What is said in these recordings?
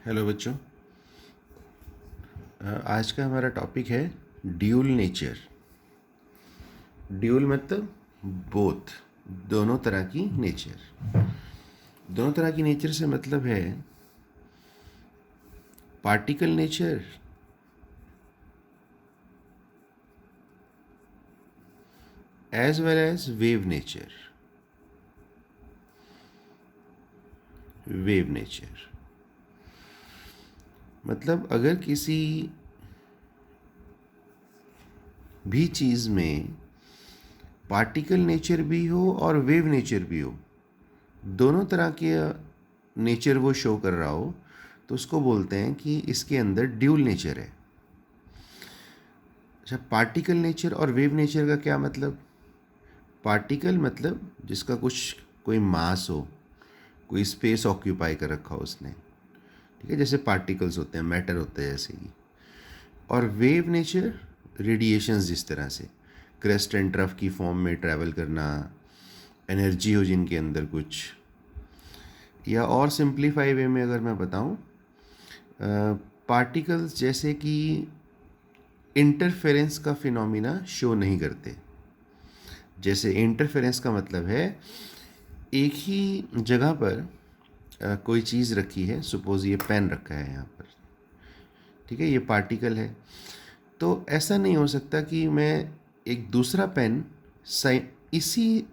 Hello बच्चों। आज का हमारा टॉपिक है ड्यूल नेचर। ड्यूल मतलब बोथ, दोनों तरह की नेचर। दोनों तरह की नेचर से मतलब है particle nature as well as wave nature. Wave nature मतलब अगर किसी भी चीज़ में पार्टिकल नेचर भी हो और वेव नेचर भी हो, दोनों तरह के नेचर वो शो कर रहा हो, तो उसको बोलते हैं कि इसके अंदर ड्यूल नेचर है। अच्छा, पार्टिकल नेचर और वेव नेचर का क्या मतलब? पार्टिकल मतलब जिसका कोई मास हो, कोई स्पेस ऑक्यूपाई कर रखा हो उसने, ठीक है, जैसे पार्टिकल्स होते हैं, मैटर होते हैं जैसे कि। और वेव नेचर रेडिएशंस, जिस तरह से क्रेस्ट एंड ट्रफ की फॉर्म में ट्रैवल करना, एनर्जी हो जिनके अंदर कुछ, या और सिंप्लीफाई वे में अगर मैं बताऊं, पार्टिकल्स जैसे कि इंटरफेरेंस का फिनोमिना शो नहीं करते। जैसे इंटरफेरेंस का मतलब है एक ही जगह पर कोई चीज़ रखी है, सपोज ये पेन रखा है यहाँ पर, ठीक है, ये पार्टिकल है। तो ऐसा नहीं हो सकता कि मैं एक दूसरा पेन इसी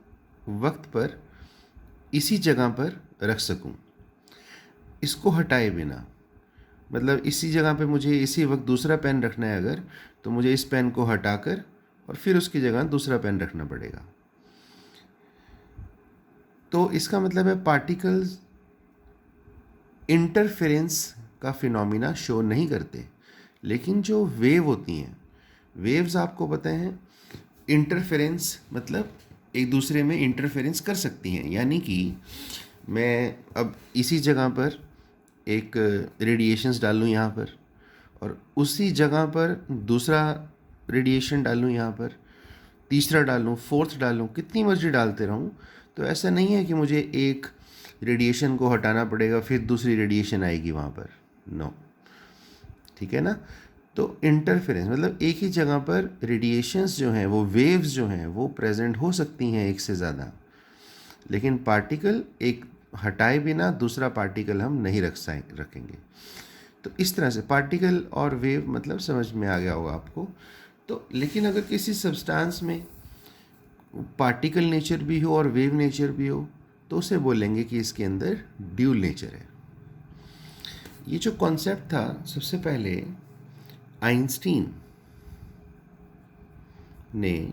वक्त पर इसी जगह पर रख सकूं, इसको हटाए बिना। मतलब इसी जगह पे मुझे इसी वक्त दूसरा पेन रखना है अगर, तो मुझे इस पेन को हटाकर और फिर उसकी जगह दूसरा पेन रखना पड़ेगा। तो इसका मतलब है पार्टिकल्स इंटरफेरेंस का फिनोमिना शो नहीं करते। लेकिन जो वेव होती हैं, वेव्स आपको पता है इंटरफेरेंस मतलब एक दूसरे में इंटरफेरेंस कर सकती हैं। यानी कि मैं अब इसी जगह पर एक रेडिएशंस डालूँ यहाँ पर, और उसी जगह पर दूसरा रेडिएशन डालूँ यहाँ पर, तीसरा डालूँ, फोर्थ डालूँ, कितनी मर्जी डालते रहूँ, तो ऐसा नहीं है कि मुझे एक रेडिएशन को हटाना पड़ेगा फिर दूसरी रेडिएशन आएगी वहाँ पर। नो, ठीक है ना। तो इंटरफेरेंस मतलब एक ही जगह पर रेडिएशंस जो हैं, वो वेव्स जो हैं, वो प्रेजेंट हो सकती हैं एक से ज़्यादा, लेकिन पार्टिकल एक हटाए बिना दूसरा पार्टिकल हम नहीं रखेंगे। तो इस तरह से पार्टिकल और वेव मतलब समझ में आ गया होगा आपको। तो लेकिन अगर किसी सब्सटेंस में पार्टिकल नेचर भी हो और वेव नेचर भी हो, तो उसे बोलेंगे कि इसके अंदर ड्यूल नेचर है। ये जो कॉन्सेप्ट था, सबसे पहले आइंस्टीन ने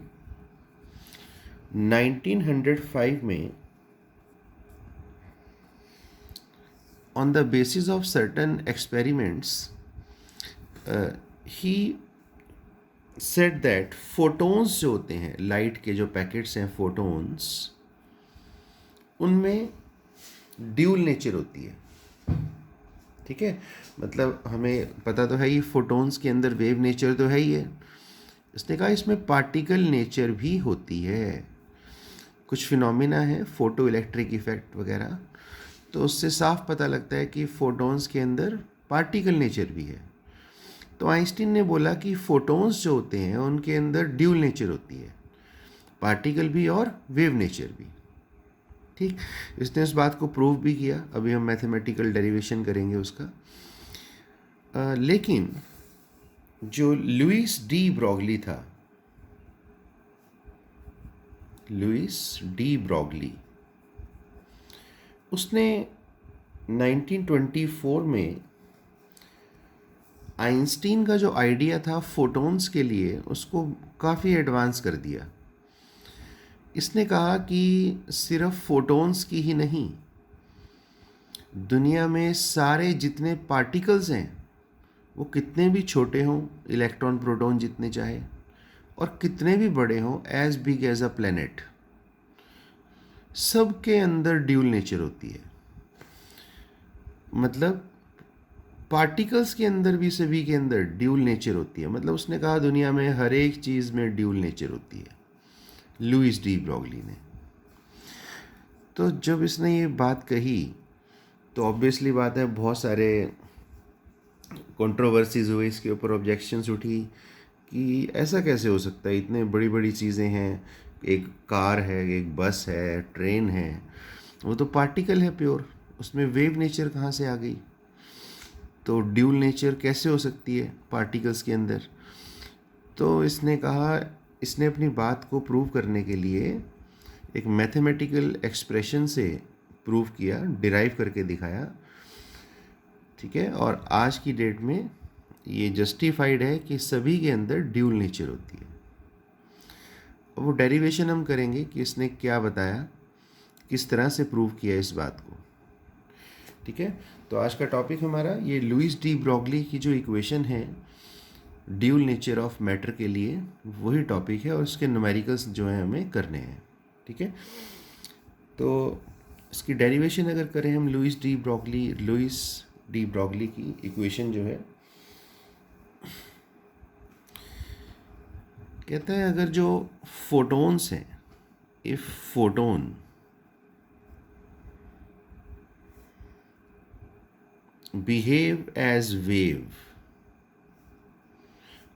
1905 में on the basis of certain experiments he said that photons जो होते हैं, लाइट के जो पैकेट्स हैं, फोटोन्स, उनमें ड्यूल नेचर होती है। ठीक है, मतलब हमें पता तो है ही फोटोन्स के अंदर वेव नेचर तो है ही है। इसने कहा इसमें पार्टिकल नेचर भी होती है। कुछ फिनोमिना है, फोटो इलेक्ट्रिक इफेक्ट वगैरह, तो उससे साफ पता लगता है कि फोटोन्स के अंदर पार्टिकल नेचर भी है। तो आइंस्टीन ने बोला कि फोटोन्स जो होते हैं उनके अंदर ड्यूल नेचर होती है, पार्टिकल भी और वेव नेचर भी। ठीक, इसने उस बात को प्रूव भी किया। अभी हम मैथमेटिकल डेरिवेशन करेंगे उसका। लेकिन जो लुइस डी ब्रॉगली था, लुइस डी ब्रॉगली, उसने 1924 में आइंस्टीन का जो आइडिया था फोटोन्स के लिए, उसको काफ़ी एडवांस कर दिया। इसने कहा कि सिर्फ फोटोन्स की ही नहीं, दुनिया में सारे जितने पार्टिकल्स हैं, वो कितने भी छोटे हों, इलेक्ट्रॉन प्रोटॉन जितने चाहे, और कितने भी बड़े हों, as big as a planet, सब के अंदर ड्यूल नेचर होती है। मतलब पार्टिकल्स के अंदर भी सभी के अंदर ड्यूल नेचर होती है। मतलब उसने कहा दुनिया में हर एक चीज़ में ड्यूल नेचर होती है, लुइस डी ब्रॉगली ने। तो जब इसने ये बात कही, तो ऑब्वियसली बात है बहुत सारे कंट्रोवर्सीज हुए, इसके ऊपर ऑब्जेक्शंस उठी कि ऐसा कैसे हो सकता है, इतने बड़ी बड़ी चीज़ें हैं, एक कार है, एक बस है, ट्रेन है, वो तो पार्टिकल है प्योर, उसमें वेव नेचर कहाँ से आ गई? तो ड्यूल नेचर कैसे हो सकती है पार्टिकल्स के अंदर? तो इसने कहा, इसने अपनी बात को प्रूव करने के लिए एक मैथमेटिकल एक्सप्रेशन से प्रूव किया, डिराइव करके दिखाया, ठीक है। और आज की डेट में ये जस्टिफाइड है कि सभी के अंदर ड्यूल नेचर होती है। अब वो डेरिवेशन हम करेंगे कि इसने क्या बताया, किस तरह से प्रूव किया इस बात को, ठीक है। तो आज का टॉपिक हमारा ये लुईस डी ब्रॉगली की जो इक्वेशन है ड्यूल नेचर ऑफ मैटर के लिए, वही टॉपिक है और उसके न्यूमेरिकल्स जो हैं हमें करने हैं, ठीक है। तो इसकी डेरिवेशन अगर करें हम, लुईस डी ब्रॉगली की इक्वेशन जो है, कहता है अगर जो फोटोन्स हैं, if photon behave as wave,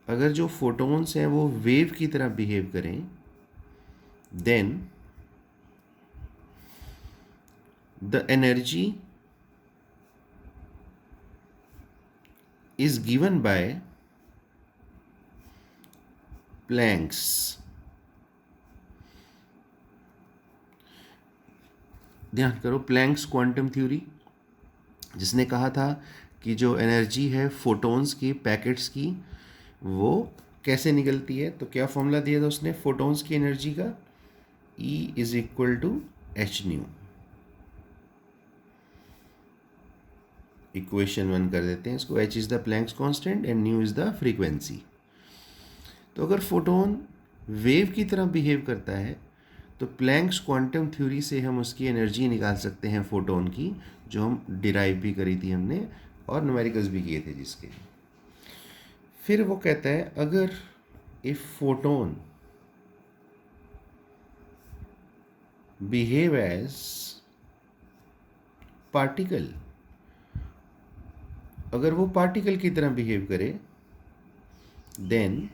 अगर जो फोटोन्स हैं वो वेव की तरह बिहेव करें, then the energy is given by Planck's ध्यान करो, प्लैंक्स क्वांटम थ्योरी, जिसने कहा था कि जो एनर्जी है फोटॉन्स की, पैकेट्स की, वो कैसे निकलती है। तो क्या फॉर्मूला दिया था उसने फोटॉन्स की एनर्जी का? E is equal to h nu. Equation 1 कर देते हैं इसको, h is the Planck's constant and nu is the frequency. तो अगर फोटोन वेव की तरह बिहेव करता है तो प्लैंक्स क्वांटम थ्योरी से हम उसकी एनर्जी निकाल सकते हैं फोटोन की, जो हम डिराइव भी करी थी हमने और न्यूमेरिकल्स भी किए थे जिसके। फिर वो कहता है अगर if photon behave as particle, अगर वो पार्टिकल की तरह बिहेव करे, then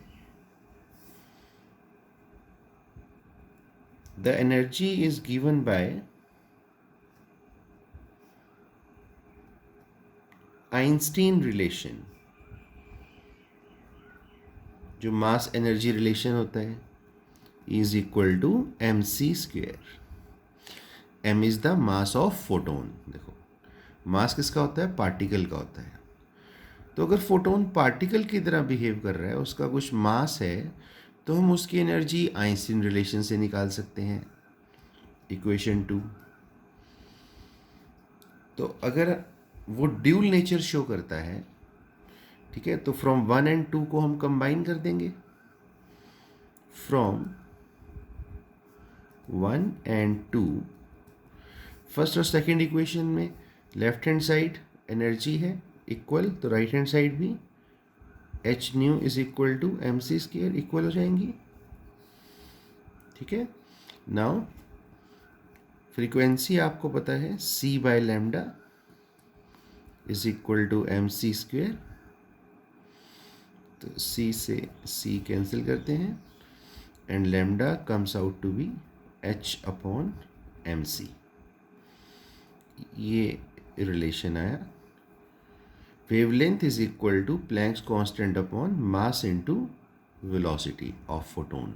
the energy is given by Einstein relation, जो मास एनर्जी रिलेशन होता है, is equal to m c square. M is the mass of photon. देखो मास किसका होता है? पार्टिकल का होता है। तो अगर फोटोन पार्टिकल की तरह बिहेव कर रहा है, उसका कुछ मास है, तो हम उसकी एनर्जी आइंस्टीन रिलेशन से निकाल सकते हैं, इक्वेशन 2। तो अगर वो ड्यूल नेचर शो करता है, ठीक है, तो फ्रॉम 1 एंड 2 को हम कंबाइन कर देंगे। फ्रॉम 1 एंड 2, फर्स्ट और सेकंड इक्वेशन में लेफ्ट हैंड साइड एनर्जी है इक्वल, तो राइट हैंड साइड भी h nu is equal to m c square equal हो जाएंगी, ठीक है। नाउ फ्रीक्वेंसी आपको पता है c by lambda is equal to m c square, तो c से c कैंसिल करते हैं and lambda comes out to be h upon m c. ये रिलेशन आया। Wavelength is equal to Planck's constant upon mass into velocity of photon.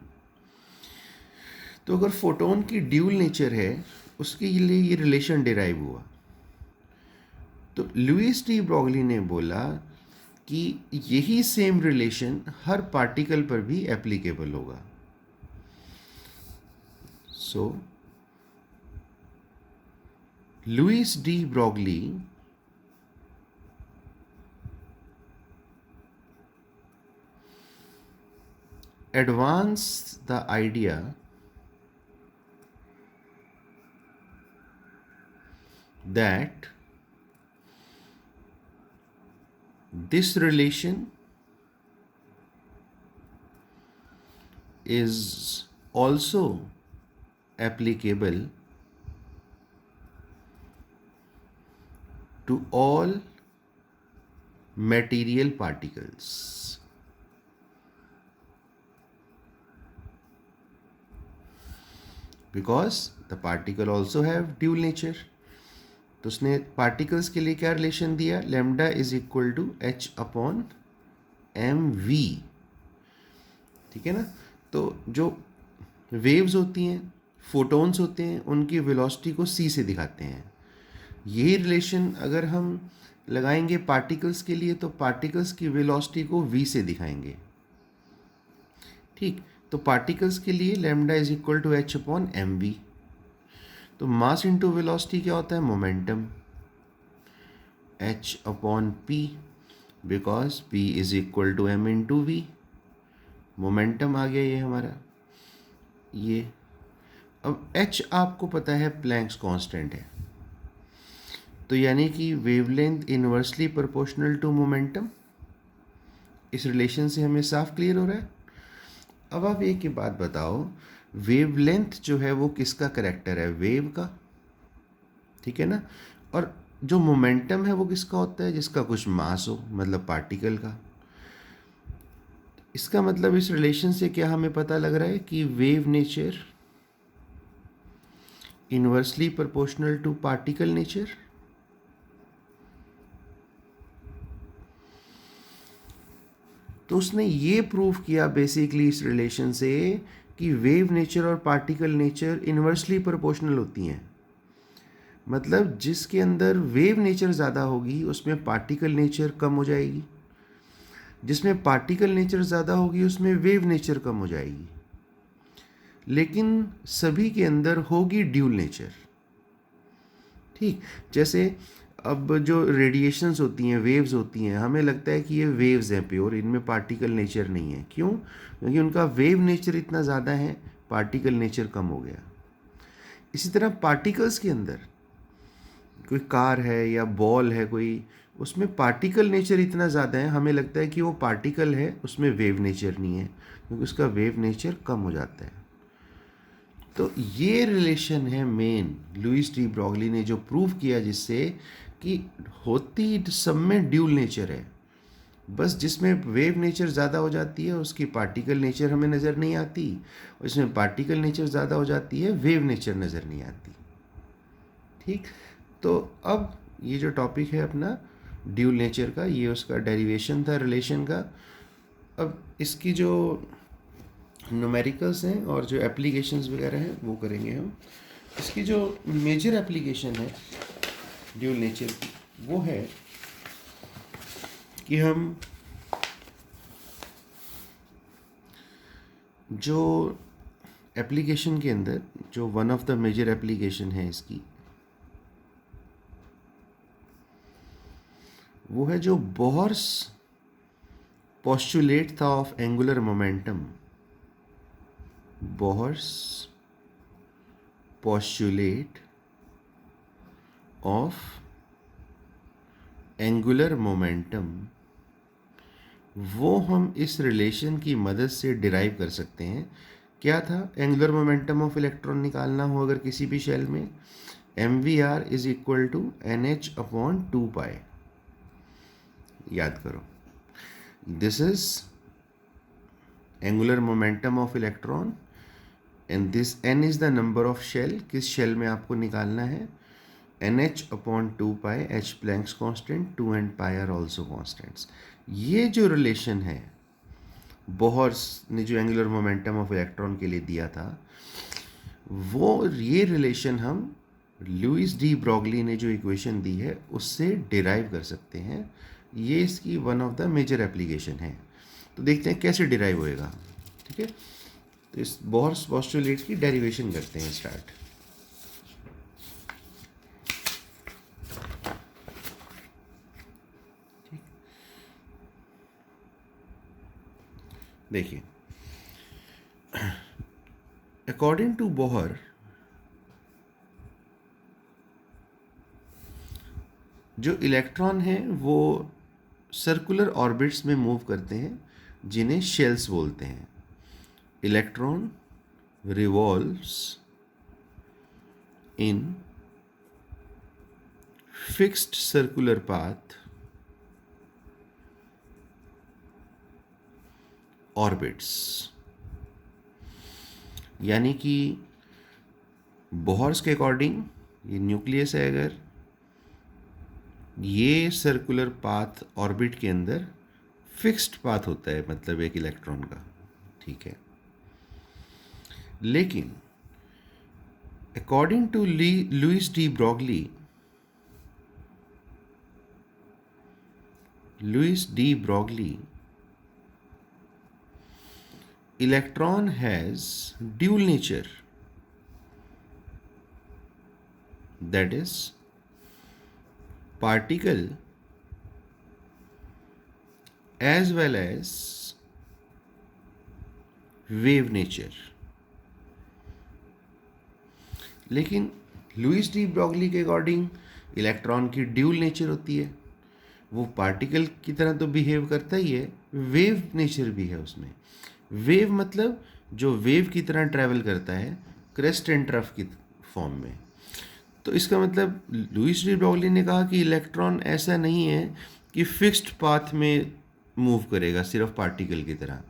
तो अगर photon की dual nature है, उसके लिए ये रिलेशन डिराइव हुआ। तो लुईस डी ब्रॉगली ने बोला कि यही सेम रिलेशन हर पार्टिकल पर भी एप्लीकेबल होगा। So Louis de Broglie advanced the idea that this relation is also applicable to all material particles, because the particle also have dual nature. तो उसने particles के लिए क्या रिलेशन दिया, lambda is equal to H upon M we, ठीक है ना। तो जो वेव्स होती हैं, फोटोन्स होते हैं, उनकी वेलोसिटी को सी से दिखाते हैं। यही रिलेशन अगर हम लगाएंगे पार्टिकल्स के लिए, तो पार्टिकल्स की वेलोसिटी को वी से दिखाएंगे, ठीक। तो पार्टिकल्स के लिए lambda is equal to H upon M V. तो मास इंटू वेलोसिटी क्या होता है, momentum, H upon P, because P is equal to M into V. Momentum आ गया ये हमारा, ये। अब एच आपको पता है प्लैंक्स कांस्टेंट है, तो यानी कि wavelength inversely proportional to momentum. इस रिलेशन से हमें साफ क्लियर हो रहा है। अब आप एक ही बात बताओ, वेवलेंथ जो है वो किसका करेक्टर है, वेव का, ठीक है ना। और जो मोमेंटम है वो किसका होता है, जिसका कुछ मास हो, मतलब पार्टिकल का। इसका मतलब इस रिलेशन से क्या हमें पता लग रहा है कि wave nature inversely proportional to particle nature. तो उसने ये प्रूव किया बेसिकली इस रिलेशन से कि वेव नेचर और पार्टिकल नेचर इनवर्सली प्रोपोर्शनल होती हैं। मतलब जिसके अंदर वेव नेचर ज़्यादा होगी उसमें पार्टिकल नेचर कम हो जाएगी, जिसमें पार्टिकल नेचर ज़्यादा होगी उसमें वेव नेचर कम हो जाएगी। लेकिन सभी के अंदर होगी ड्यूल नेचर, ठीक। जैसे अब जो रेडिएशंस होती हैं, वेव्स होती हैं, हमें लगता है कि ये वेव्स हैं प्योर, इनमें पार्टिकल नेचर नहीं है। क्यों? क्योंकि उनका वेव नेचर इतना ज़्यादा है, पार्टिकल नेचर कम हो गया। इसी तरह पार्टिकल्स के अंदर कोई कार है या बॉल है कोई, उसमें पार्टिकल नेचर इतना ज़्यादा है, हमें लगता है कि वो पार्टिकल है, उसमें वेव नेचर नहीं है, क्योंकि उसका वेव नेचर कम हो जाता है। तो ये रिलेशन है मेन, लुइस डी ब्रॉगली ने जो प्रूव किया, जिससे कि होती सब में ड्यूल नेचर है, बस जिसमें वेव नेचर ज़्यादा हो जाती है उसकी पार्टिकल नेचर हमें नज़र नहीं आती, और इसमें पार्टिकल नेचर ज़्यादा हो जाती है, वेव नेचर नज़र नहीं आती, ठीक। तो अब ये जो टॉपिक है अपना ड्यूल नेचर का, ये उसका डेरिवेशन था रिलेशन का। अब इसकी जो न्यूमेरिकल्स हैं और जो एप्लीकेशंस वगैरह हैं वो करेंगे हम। इसकी जो मेजर एप्लीकेशन है ड्यूल नेचर की, वो है कि हम जो एप्लीकेशन के अंदर जो one of the major application है इसकी, वो है जो बोहर्स पोस्टुलेट था of angular momentum. Bohr's postulate of angular momentum, वो हम इस रिलेशन की मदद से डिराइव कर सकते हैं। क्या था? एंगुलर मोमेंटम ऑफ इलेक्ट्रॉन निकालना हो अगर किसी भी शेल में, m v r is equal to n h upon 2 pi. याद करो, this is angular momentum of electron and this n is the number of shell, किस शेल में आपको निकालना है, n h upon 2 pi, h Planck's constant, 2 and pi are also constants. ये जो relation है बोहर्स ने जो एंगुलर मोमेंटम ऑफ इलेक्ट्रॉन के लिए दिया था, वो ये रिलेशन हम लुइस डी ब्रॉगली ने जो इक्वेशन दी है उससे डिराइव कर सकते हैं। ये इसकी one of the major application है। तो देखते हैं कैसे डिराइव होएगा, ठीक है। तो इस बोहर्स पोस्टुलेट की डेरिवेशन करते हैं स्टार्ट। देखिए, अकॉर्डिंग टू बोहर, जो इलेक्ट्रॉन हैं वो सर्कुलर ऑर्बिट्स में मूव करते हैं, जिन्हें शेल्स बोलते हैं। Electron revolves in fixed circular path orbits. यानी कि बोहर्स के अकॉर्डिंग ये न्यूक्लियस है, अगर ये सर्कुलर पाथ ऑर्बिट के अंदर फिक्स्ड पाथ होता है, मतलब एक इलेक्ट्रॉन का, ठीक है। लेकिन according to Louis de Broglie, electron has dual nature, that is particle as well as wave nature। लेकिन लुइस डी ब्रॉगली के अकॉर्डिंग इलेक्ट्रॉन की ड्यूल नेचर होती है, वो पार्टिकल की तरह तो बिहेव करता ही है, वेव नेचर भी है उसमें। वेव मतलब जो वेव की तरह ट्रैवल करता है क्रेस्ट एंड ट्रफ की फॉर्म में। तो इसका मतलब लुइस डी ब्रॉगली ने कहा कि इलेक्ट्रॉन ऐसा नहीं है कि फिक्स्ड पाथ में मूव करेगा सिर्फ पार्टिकल की तरह,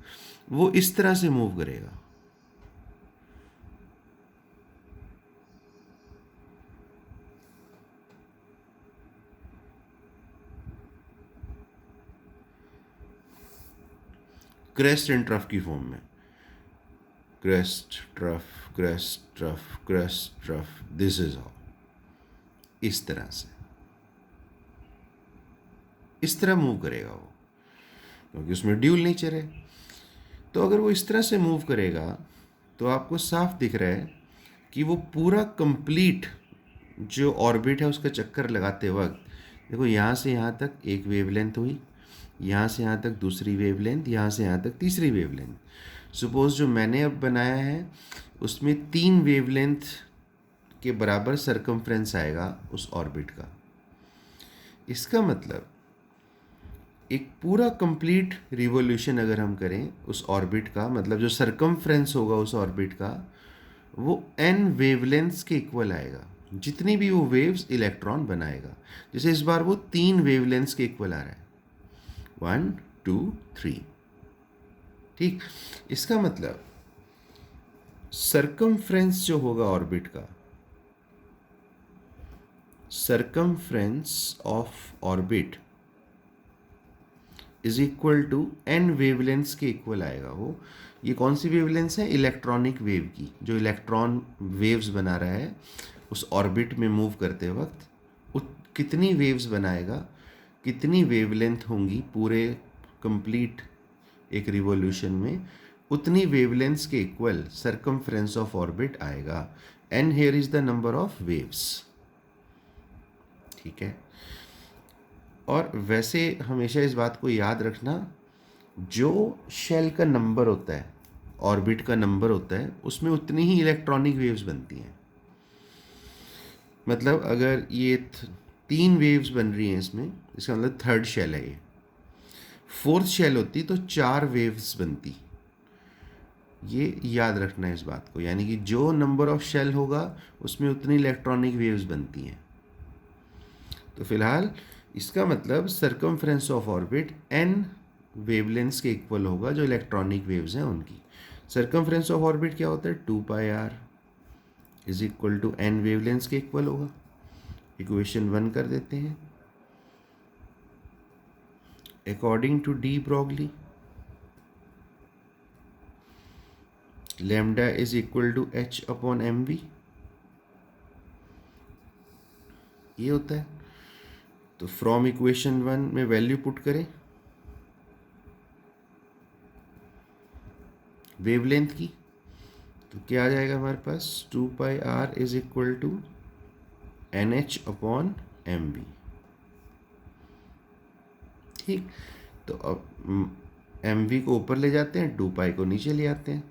वो इस तरह से मूव करेगा। क्रेस्ट एंड ट्रफ की फॉर्म में, crest trough crest trough crest trough, this is how, इस तरह से, इस तरह मूव करेगा वो, क्योंकि उसमें ड्यूल नेचर है। तो अगर वो इस तरह से मूव करेगा तो आपको साफ दिख रहा है कि वो पूरा कंप्लीट जो ऑर्बिट है उसका चक्कर लगाते वक्त, देखो यहाँ से यहाँ तक एक वेवलेंथ हुई, यहाँ से यहाँ तक दूसरी वेवलेंथ, यहाँ से यहाँ तक तीसरी वेवलेंथ। सपोज जो मैंने अब बनाया है उसमें 3 वेवलेंथ के बराबर सरकमफ्रेंस आएगा उस ऑर्बिट का। इसका मतलब एक पूरा कंप्लीट रिवोल्यूशन अगर हम करें उस ऑर्बिट का, मतलब जो सरकमफ्रेंस होगा उस ऑर्बिट का, वो n वेवलेंथ्स के इक्वल आएगा, जितनी भी वो वेव्स इलेक्ट्रॉन बनाएगा। जैसे इस बार वो 3 वेवलेंथ्स के इक्वल आ रहा है, 1 2 3, ठीक। इसका मतलब सरकमफ्रेंस जो होगा ऑर्बिट का, circumference of orbit is equal to n wavelengths के इक्वल आएगा वो। ये कौन सी वेवलेंथ्स है? इलेक्ट्रॉनिक वेव की, जो इलेक्ट्रॉन वेव्स बना रहा है उस ऑर्बिट में मूव करते वक्त, कितनी वेव्स बनाएगा, कितनी वेवलेंथ होंगी पूरे कंप्लीट एक रिवॉल्यूशन में, उतनी वेवलेंथ्स के इक्वल सरकमफ्रेंस ऑफ ऑर्बिट आएगा। n here is the number of waves, ठीक है। और वैसे हमेशा इस बात को याद रखना, जो शेल का नंबर होता है, ऑर्बिट का नंबर होता है, उसमें उतनी ही इलेक्ट्रॉनिक वेव्स बनती हैं। मतलब अगर ये 3 वेव्स बन रही हैं इसमें, इसका मतलब 3rd शेल है ये। 4th शेल होती तो 4 वेव्स बनती। ये याद रखना है इस बात को, यानी कि जो नंबर ऑफ शेल होगा उसमें उतनी इलेक्ट्रॉनिक वेव्स बनती हैं। तो फिलहाल इसका मतलब circumference of orbit n wavelengths के इक्वल होगा जो इलेक्ट्रॉनिक वेव्स हैं उनकी। सरकमफ्रेंस ऑफ ऑर्बिट क्या होता है? 2πr is equal to n wavelengths के इक्वल होगा। इक्वेशन 1 कर देते हैं। According to de Broglie, lambda is equal to h/mv, ये होता है। तो फ्रॉम इक्वेशन 1 में वैल्यू पुट करें वेवलेंथ की, तो क्या आ जाएगा हमारे पास? 2πr is equal to NH/mv, ठीक। तो अब mv को ऊपर ले जाते हैं, 2π को नीचे ले आते हैं,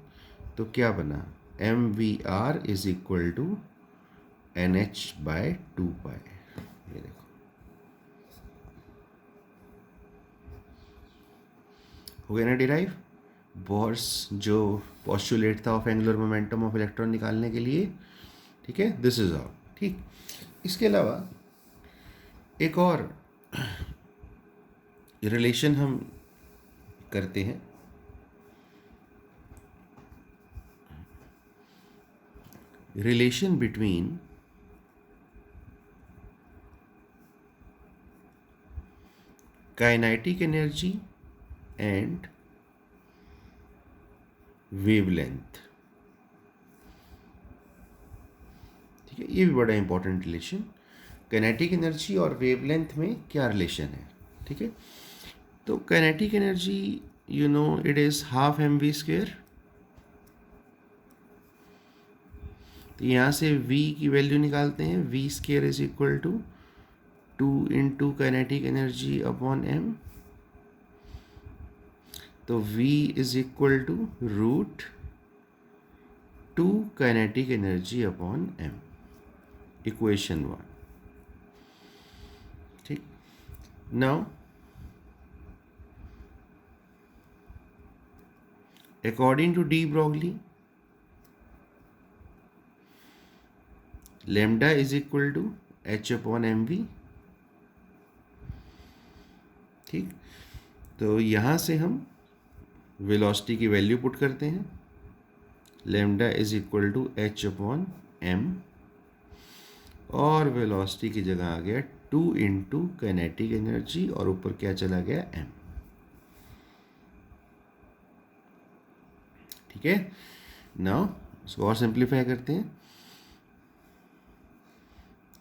तो क्या बना? mvr is equal to NH/2π। ये देखो, हो गया ना डिराइव। बोर्स जो पॉस्टुलेट था of angular momentum of electron निकालने के लिए, ठीक है, दिस इज आउट, ठीक। इसके अलावा एक और रिलेशन हम करते हैं relation between kinetic energy and wavelength। ठीक है, ये भी बड़ा इंपॉर्टेंट रिलेशन, काइनेटिक एनर्जी और वेवलेंथ में क्या रिलेशन है। ठीक है, तो kinetic energy you know it is half M v square. तो यहाँ से v की वैल्यू निकालते हैं, v square is equal to 2 into kinetic energy upon m। तो v is equal to root 2 kinetic energy upon m, equation 1। ठीक, now according to de Broglie, lambda is equal to h upon M we. ठीक, तो यहाँ से हम velocity की value put करते हैं, lambda is equal to h upon m, और वेलोसिटी की जगह आ गया 2 इंटू काइनेटिक एनर्जी, और ऊपर क्या चला गया m। ठीक है, नाउ इसको और सिंप्लीफाई करते हैं।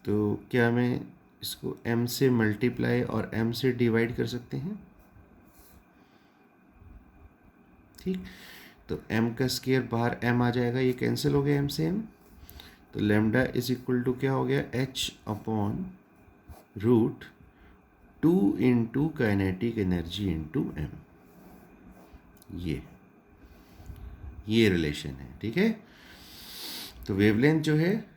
तो क्या मैं इसको m से मल्टीप्लाई और m से डिवाइड कर सकते हैं। ठीक, तो m का स्क्वायर बाहर m आ जाएगा, ये कैंसिल हो गया m से m। तो लैम्डा इज इक्वल टू क्या हो गया, h upon root 2 into kinetic energy into m। ये रिलेशन है। ठीक है, तो वेवलेंथ जो है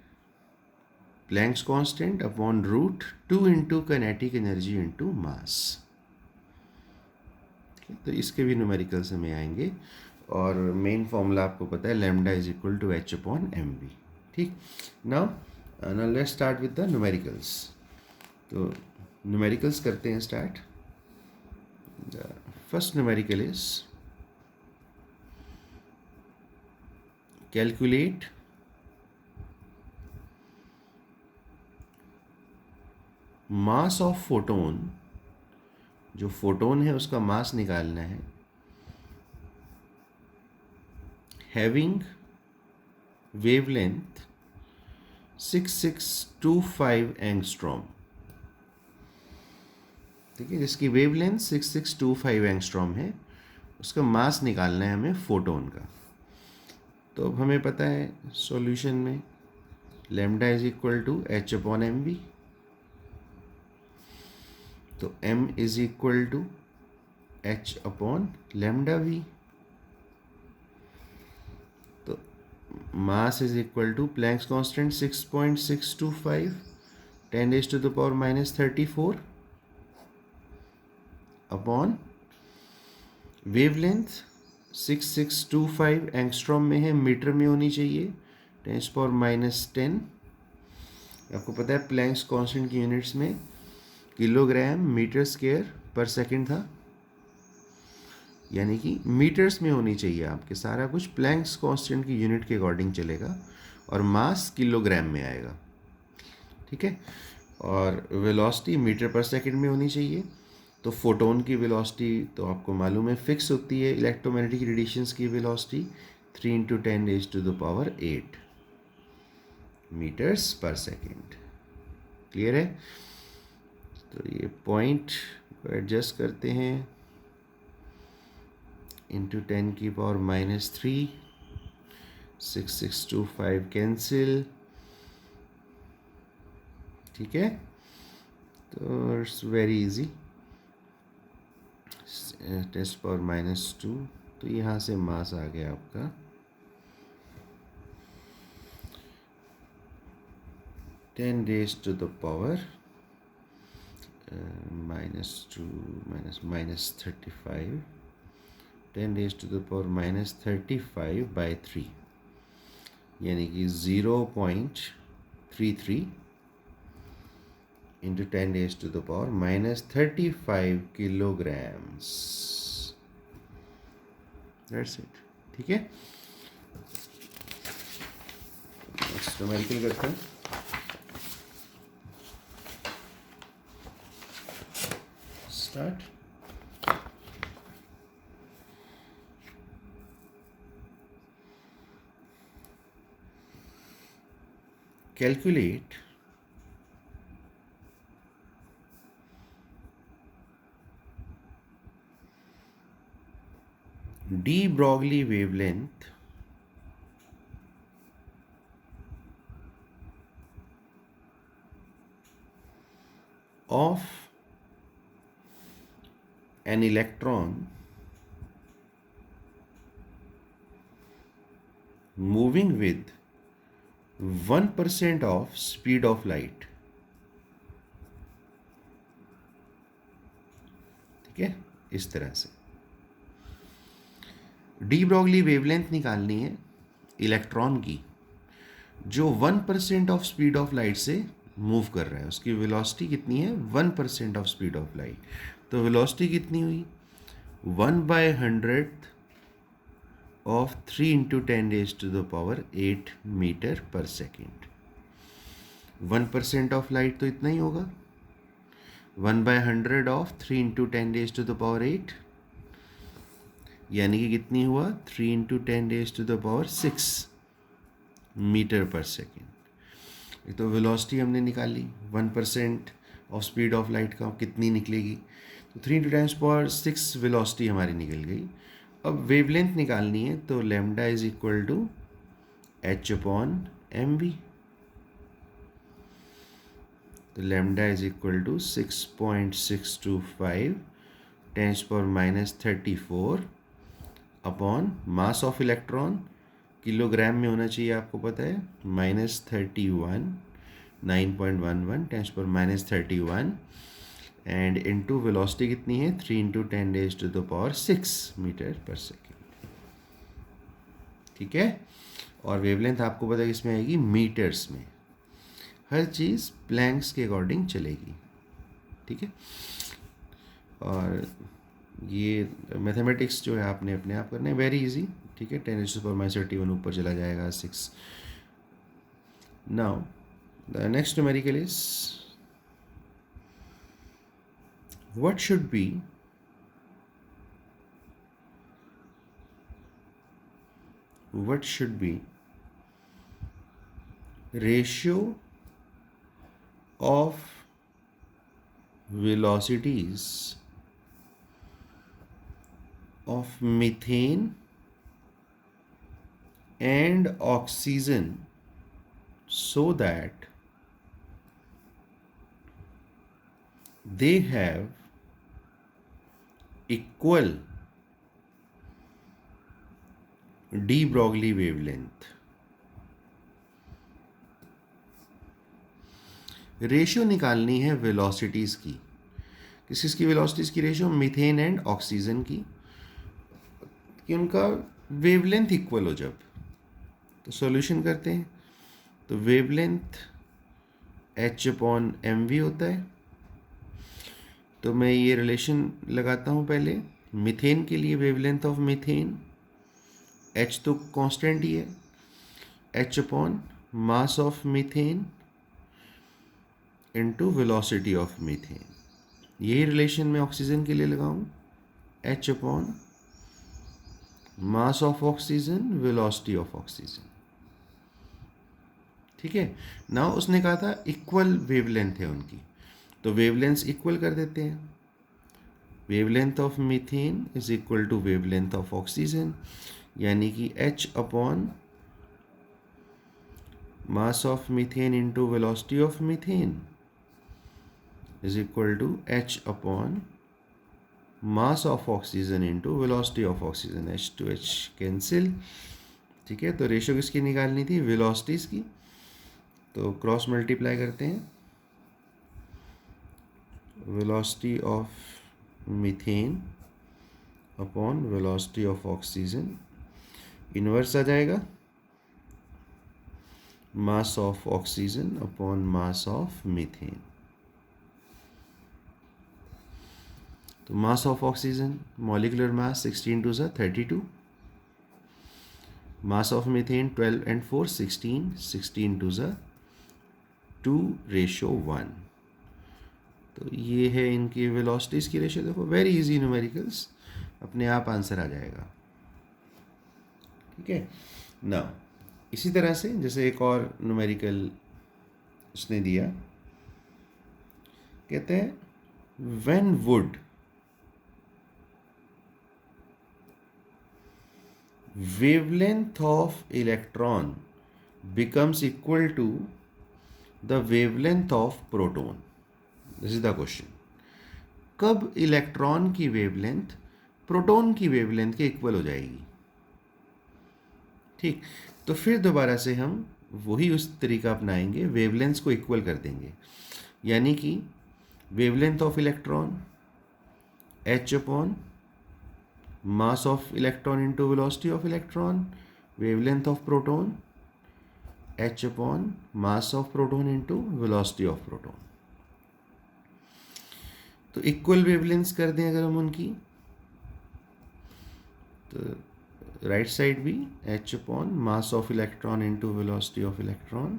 Planck's constant upon root 2 into kinetic energy into mass. तो इसके भी न्यूमेरिकल्स में आएंगे, और मेन फॉर्मूला आपको पता है, lambda is equal to h upon M we. ठीक, now let's start with the numericals. तो न्यूमेरिकल्स करते हैं start. The first numerical is calculate mass of photon. जो फोटोन है उसका मास निकालना है, हैविंग वेवलेंथ 6625 एंगस्ट्रॉम। ठीक है, जिसकी वेवलेंथ 6625 एंगस्ट्रॉम है, उसका मास निकालना है हमें फोटोन का। तो अब हमें पता है सॉल्यूशन में lambda is equal to h upon M V. तो m is equal to h upon lambda V. तो mass is equal to Planck's constant 6.625 10 rays to the power -34 upon wavelength 6625 angstrom में है, मीटर में होनी चाहिए, 10⁻10। आपको पता है प्लैंक्स कांस्टेंट की यूनिट्स में किलोग्राम मीटर स्क्वायर पर सेकंड था, यानी कि मीटर्स में होनी चाहिए आपके, सारा कुछ प्लैंक्स कांस्टेंट की यूनिट के अकॉर्डिंग चलेगा, और मास किलोग्राम में आएगा। ठीक है, और वेलोसिटी मीटर पर सेकंड में होनी चाहिए। तो फोटोन की वेलोसिटी तो आपको मालूम है फिक्स होती है, इलेक्ट्रोमैग्नेटिक रेडिएशंस की velocity 3 into 10 rays to the power 8 metres per second. Clear है, तो ये पॉइंट को एडजस्ट करते हैं, इंटू 10 की पावर -3, 6625 कैंसिल। ठीक है, तो इट्स वेरी इजी, 10⁻²। तो यहाँ से मास आ गया आपका 10 rays to the power -2 -35, 10 rays to the power -35/3, यानी कि 0.33 into 10 rays to the power -35 kilograms. That's it. ठीक है, नेक्स्ट न्यूमेरिकल करते हैं. Start. Calculate de Broglie wavelength of an electron moving with 1% of speed of light. ठीक है, इस तरह से डी ब्रॉगली वेवलेंथ निकालनी है इलेक्ट्रॉन की जो 1% ऑफ स्पीड ऑफ लाइट से मूव कर रहा है. उसकी वेलोसिटी कितनी है? 1% ऑफ स्पीड ऑफ लाइट. तो वेलोसिटी कितनी हुई? 1/100 of 3 into 10 raised to the power 8 metre पर सेकेंड. 1% ऑफ लाइट तो इतना ही होगा. 1/100 of 3 into 10 raised to the power 8 यानी कि कितनी हुआ? 3 into 10 raised to the power 6 metre पर सेकेंड. तो वेलोसिटी हमने निकाली. 1% ऑफ स्पीड ऑफ लाइट का कितनी निकलेगी? तो 3 into 10 पावर 6 वेलोसिटी हमारी निकल गई. अब वेवलेंथ निकालनी है तो lambda is equal to h/mv. तो lambda is equal to 6.625 10⁻³ upon mass of electron kilogram में होना चाहिए, आपको पता है, -31 9.11 10⁻³ एंड इनटू वेलोसिटी कितनी है? 3 into 10 raised to the power 6 metre पर सेकेंड. ठीक है. और वेवलेंथ आपको पता है किसमें आएगी? मीटर्स में. हर चीज़ प्लैंक्स के अकॉर्डिंग चलेगी. ठीक है. और ये मैथमेटिक्स जो है आपने अपने आप करना है, वेरी इजी. ठीक है. 10⁻31 ऊपर चला जाएगा 6. Now the next numerical is what should be ratio of velocities of methane and oxygen so that they have equal de Broglie wavelength. Ratio निकालनी है वेलोसिटीज की. किसकी वेलोसिटीज की रेशियो? मीथेन एंड ऑक्सीजन की, कि उनका वेवलेंथ इक्वल हो जब. तो सॉल्यूशन करते हैं. तो वेवलेंथ h/mv होता है. तो मैं ये रिलेशन लगाता हूँ पहले. मीथेन के लिए वेवलेंथ ऑफ मीथेन h तो कांस्टेंट ही है, h/मास of methane into velocity of methane. यही रिलेशन मैं ऑक्सीजन के लिए लगाऊं. h/मास of oxygen velocity of oxygen. ठीक है. ना उसने कहा था इक्वल वेवलेंथ है उनकी, तो वेवलेंथ इक्वल कर देते हैं. Wavelength of methane is equal to wavelength of oxygen, यानी कि h/मास of methane into velocity of methane is equal to h/मास of oxygen into velocity of oxygen. h to h cancel. ठीक है. तो रेशियो किसकी निकालनी थी? वेलोसिटीज की. तो क्रॉस मल्टीप्लाई करते हैं. Velocity of methane upon velocity of oxygen, inverse आ जाएगा. Mass of oxygen upon mass of methane. तो mass of oxygen molecular mass 16 2 32, mass of methane 12 and 4 16, 16 to the 2:1। तो ये है इनकी वेलोसिटीज़ की रेशियो। देखो वेरी इजी न्यूमेरिकल्स, अपने आप आंसर आ जाएगा। ठीक है ना। इसी तरह से जैसे एक और न्यूमेरिकल उसने दिया, कहते हैं when would wavelength of electron becomes equal to the wavelength of proton। This is the question। कब इलेक्ट्रॉन की वेवलेंथ प्रोटॉन की वेवलेंथ के इक्वल हो जाएगी? ठीक, तो फिर दोबारा से हम वही उस तरीका अपनाएंगे, वेवलेंथ्स को इक्वल कर देंगे। यानी कि wavelength of electron h upon mass of electron into velocity of electron, wavelength of proton h upon mass of proton into velocity of proton। तो इक्वल वेवलेंथ्स कर दें अगर हम उनकी, तो राइट साइड भी h upon mass of electron into velocity of electron,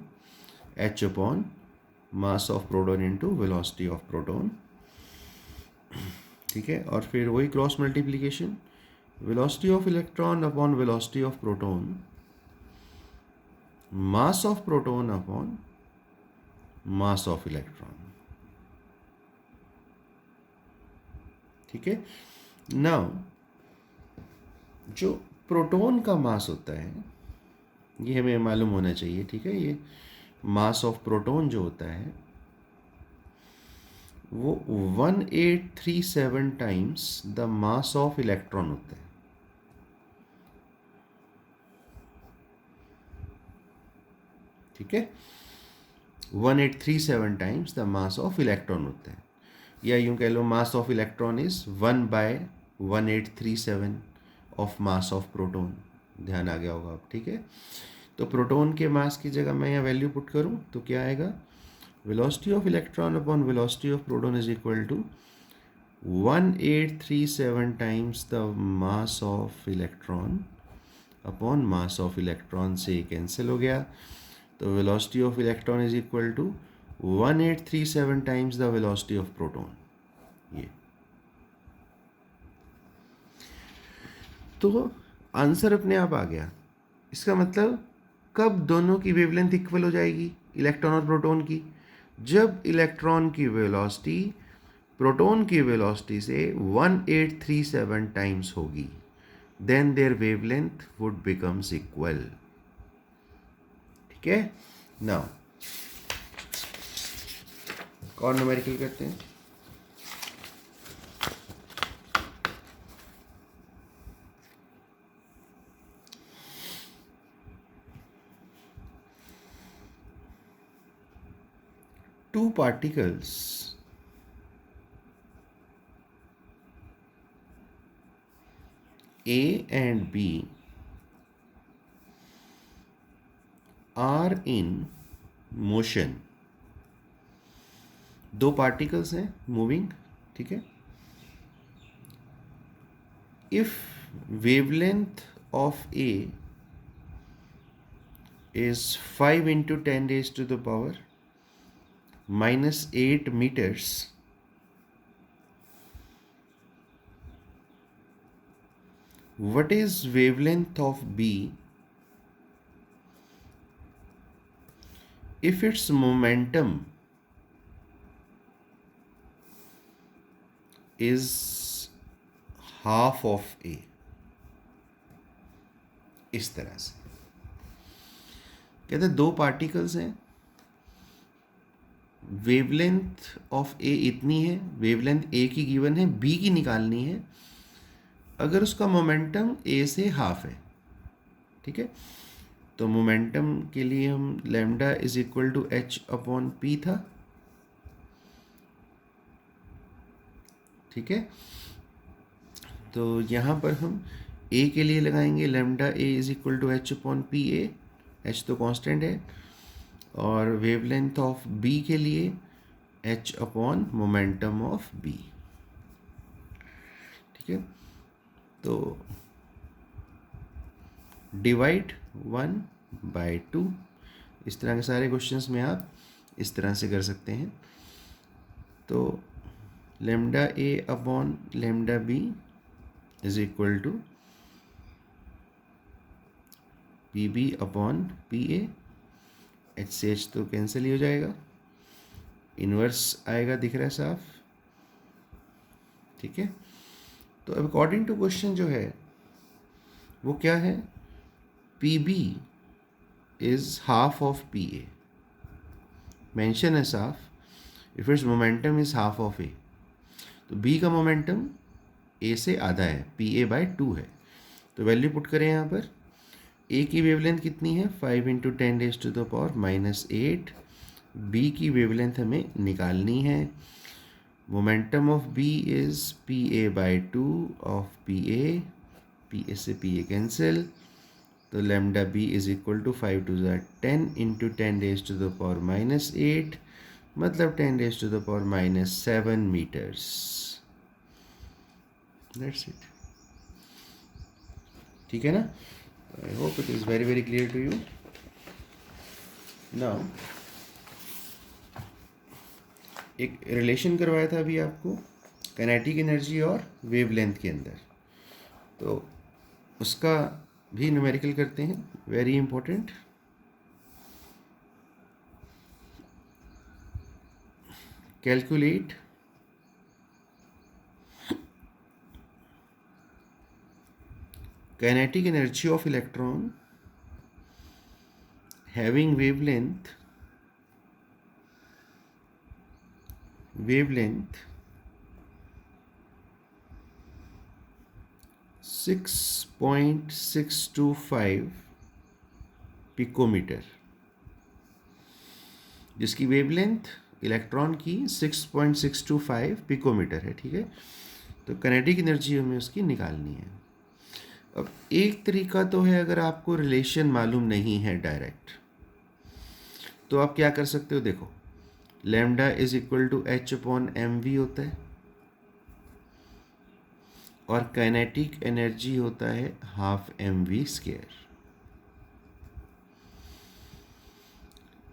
h upon mass of proton into velocity of proton. ठीक है, और फिर वही cross multiplication, velocity of electron upon velocity of proton, mass of proton upon mass of electron। ठीक है, now जो proton का मास होता है ये हमें मालूम होना चाहिए। ठीक है, ये मास ऑफ प्रोटॉन जो होता है वो 1837 times the mass of electron होता है। ठीक है, 1837 times the mass of electron होता है, या यूं कह लो mass of electron is 1/1837 of mass of proton. ध्यान आ गया होगा अब। ठीक है, तो प्रोटॉन के मास की जगह मैं यहाँ वैल्यू पुट करूँ तो क्या आएगा, velocity of electron upon velocity of proton is equal to 1837 times the mass of electron upon mass of electron से कैंसिल हो गया, तो velocity of electron is equal to 1837 times the velocity of proton. ये तो answer अपने आप आ गया। इसका मतलब कब दोनों की वेवलेंथ इक्वल हो जाएगी, इलेक्ट्रॉन और प्रोटॉन की? जब इलेक्ट्रॉन की वेलोसिटी प्रोटॉन की वेलोसिटी से 1837 टाइम्स होगी, then their wavelength would becomes equal. ठीक है, नाउ कौन न्यूमेरिकल करते हैं। Two particles A and B are in motion। दो पार्टिकल्स हैं मूविंग। ठीक है, if wavelength of A is 5 into 10 raised to the power -8 meters, what is wavelength of B if its momentum is half of A? इस तरह से कहते हैं दो पार्टिकल्स हैं, वेवलेंथ ऑफ ए इतनी है, वेवलेंथ ए की गिवन है, बी की निकालनी है, अगर उसका मोमेंटम ए से हाफ है। ठीक है, तो मोमेंटम के लिए हम lambda is equal to H upon P था। ठीक है, तो यहाँ पर हम ए के लिए लगाएंगे lambda A is equal to H upon P A, H तो कांस्टेंट है, और वेवलेंथ ऑफ बी के लिए H upon momentum of B. ठीक है, तो डिवाइड 1/2। इस तरह के सारे क्वेश्चंस में आप इस तरह से कर सकते हैं। तो lambda A upon lambda B is equal to P B upon P A. H से एच तो कैंसिल ही हो जाएगा, इन्वर्स आएगा, दिख रहा है साफ, ठीक है। तो अकॉर्डिंग टू क्वेश्चन जो है वो क्या है, P B is half of P A. Mention है साफ, if its momentum is half of A, तो बी का मोमेंटम ए से आधा है, पी ए बाय 2 है। तो वैल्यू पुट करें यहाँ पर। ए की वेवलेंथ कितनी है, 5 × 10⁻⁻8। बी की वेवलेंथ हमें निकालनी है। Momentum of B is P A by 2 of P A से पी ए कैंसिल। तो lambda B is equal to 5 2 10 × 10⁻⁻8, मतलब 10⁻⁻7 मीटर्स। दैट्स इट, ठीक है ना। I hope it is very very clear to you. Now एक relation करवाया था अभी आपको काइनेटिक एनर्जी और वेवलेंथ के अंदर, तो उसका भी न्यूमेरिकल करते हैं, very important. Calculate kinetic energy of electron having wavelength 6.625 picometre, जिसकी वेवलेंथ इलेक्ट्रॉन की 6.625 पिकोमीटर है, ठीक है। तो काइनेटिक एनर्जी हमें उसकी निकालनी है। अब एक तरीका तो है, अगर आपको रिलेशन मालूम नहीं है डायरेक्ट, तो आप क्या कर सकते हो, देखो lambda is equal to H upon M V होता है और काइनेटिक एनर्जी होता है हाफ एम वी स्क्वायर।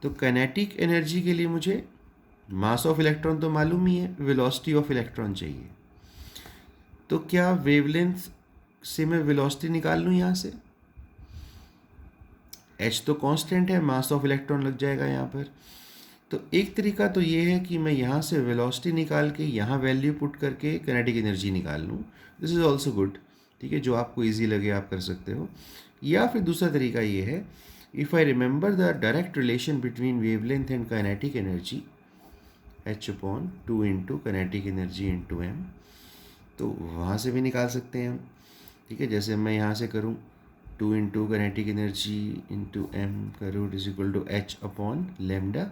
तो काइनेटिक एनर्जी के लिए मुझे मास ऑफ इलेक्ट्रॉन तो मालूम ही है, वेलोसिटी ऑफ इलेक्ट्रॉन चाहिए। तो क्या वेवलेंथ से मैं वेलोसिटी निकाल लूँ यहाँ से, एच तो कांस्टेंट है, मास ऑफ इलेक्ट्रॉन लग जाएगा यहाँ पर। तो एक तरीका तो ये है कि मैं यहाँ से वेलोसिटी निकाल के यहाँ वैल्यू पुट करके काइनेटिक एनर्जी निकाल लूँ, दिस इज़ ऑल्सो गुड, ठीक है। जो आपको ईजी लगे आप कर सकते हो। या फिर दूसरा तरीका ये है, if I remember the direct relation between wavelength and kinetic energy, H upon 2 × kinetic energy × M, तो वहाँ से भी निकाल सकते हैं हम, ठीक है। जैसे मैं यहाँ से करूँ 2 × काइनेटिक एनर्जी × एम करूँ is equal to H upon lambda,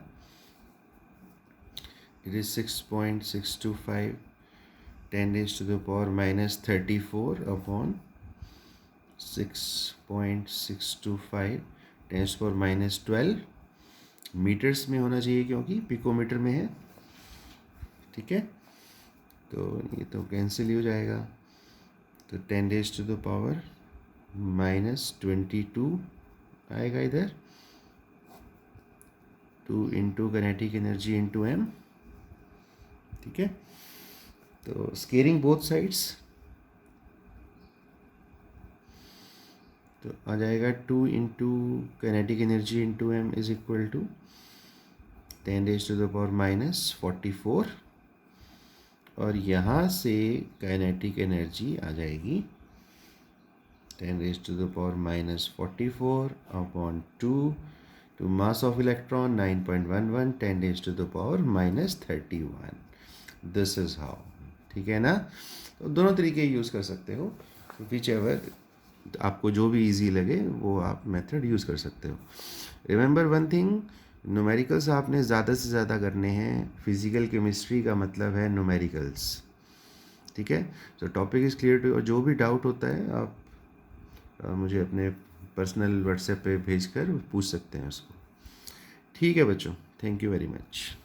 it is 6.625 10⁻⁻34 upon 6.625 10⁻⁻12 metres में होना चाहिए क्योंकि पिकोमीटर में है, ठीक है। तो ये तो कैंसिल ही हो जाएगा, तो 10⁻⁻22 आएगा इधर, 2 × काइनेटिक एनर्जी × एम, ठीक है। तो स्केलिंग बोथ साइड्स, तो आ जाएगा 2 × kinetic energy × M is equal to 10⁻⁻44, और यहाँ से काइनेटिक एनर्जी आ जाएगी 10⁻⁻44 upon 2 to mass of electron 9.11 10⁻⁻31, this is how, ठीक है ना। तो दोनों तरीके यूज़ कर सकते हो, विच एवर आपको जो भी इजी लगे वो आप मेथड यूज़ कर सकते हो। रिमेंबर वन थिंग, न्यूमेरिकल्स आपने ज़्यादा से ज़्यादा करने हैं, फिजिकल केमिस्ट्री का मतलब है न्यूमेरिकल्स, ठीक है। तो टॉपिक इज़ क्लियर टू, और जो भी डाउट होता है आप मुझे अपने पर्सनल व्हाट्सएप पे भेजकर पूछ सकते हैं उसको, ठीक है बच्चों। Thank you very much.